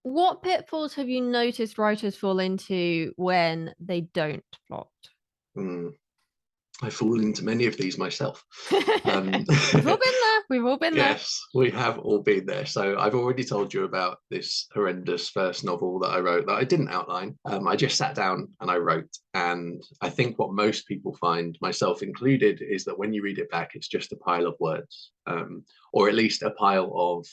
What pitfalls have you noticed writers fall into when they don't plot? Hmm. I fall into many of these myself. We've all been there. We've all been there. Yes, we have all been there. So I've already told you about this horrendous first novel that I wrote that I didn't outline. I just sat down and I wrote. And I think what most people find, myself included, is that when you read it back, it's just a pile of words, or at least a pile of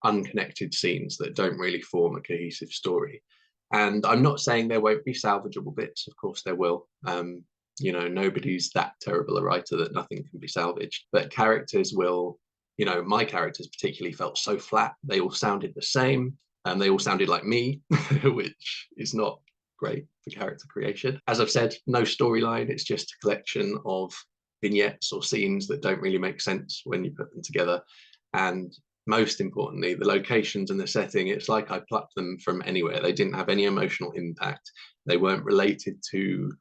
unconnected scenes that don't really form a cohesive story. And I'm not saying there won't be salvageable bits. Of course, there will. Nobody's that terrible a writer that nothing can be salvaged, but characters will, my characters particularly felt so flat. They all sounded the same, and they all sounded like me, which is not great for character creation. As I've said, no storyline. It's just a collection of vignettes or scenes that don't really make sense when you put them together. And most importantly, the locations and the setting, it's like I plucked them from anywhere. They didn't have any emotional impact. They weren't related to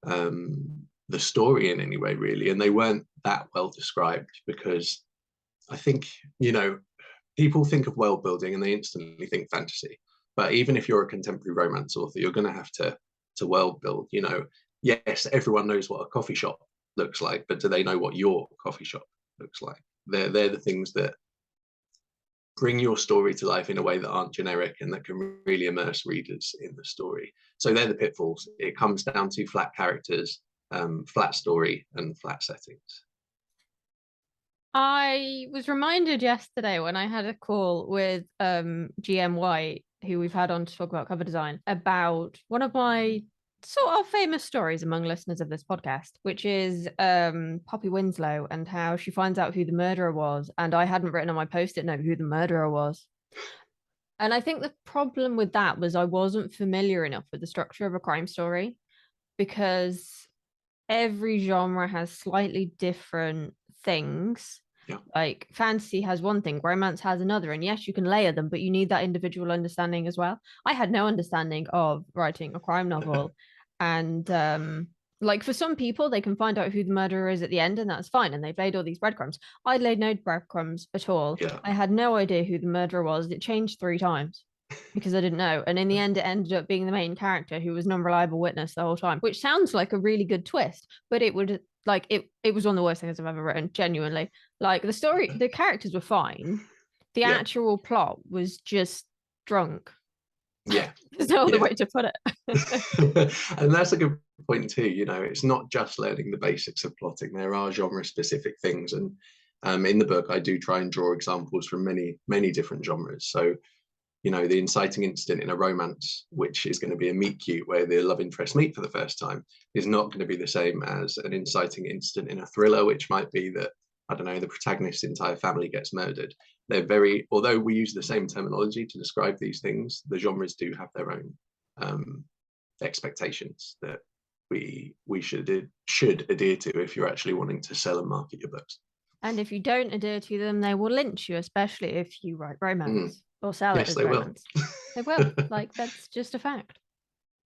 the story in any way, really. And they weren't that well described because I think, people think of world building and they instantly think fantasy. But even if you're a contemporary romance author, you're going to have to world build. Yes, everyone knows what a coffee shop looks like, but do they know what your coffee shop looks like? They're the things that bring your story to life in a way that aren't generic and that can really immerse readers in the story. So they're the pitfalls. It comes down to flat characters, flat story, and flat settings. I was reminded yesterday when I had a call with GM White, who we've had on to talk about cover design, about one of my sort of famous stories among listeners of this podcast, which is Poppy Winslow and how she finds out who the murderer was. And I hadn't written on my post-it note who the murderer was. And I think the problem with that was I wasn't familiar enough with the structure of a crime story because every genre has slightly different things. Yeah. Like fantasy has one thing, romance has another. And yes, you can layer them, but you need that individual understanding as well. I had no understanding of writing a crime novel. And like for some people, they can find out who the murderer is at the end, and that's fine. And they've laid all these breadcrumbs. I laid no breadcrumbs at all. Yeah. I had no idea who the murderer was. It changed 3 times because I didn't know. And in the end, it ended up being the main character who was an unreliable witness the whole time, which sounds like a really good twist, but it would like it was one of the worst things I've ever written, genuinely. Like the story, the characters were fine. The Yeah. actual plot was just drunk. Yeah. There's no other way to put it. And that's a good point too. It's not just learning the basics of plotting. There are genre specific things. And in the book, I do try and draw examples from many, many different genres. So the inciting incident in a romance, which is going to be a meet cute where the love interest meet for the first time, is not going to be the same as an inciting incident in a thriller, which might be that, I don't know, the protagonist's entire family gets murdered. They're very, although we use the same terminology to describe these things, the genres do have their own expectations that we should adhere to if you're actually wanting to sell and market your books. And if you don't adhere to them, they will lynch you, especially if you write romance or sell it Yes, as they romance. will. They will. Like that's just a fact.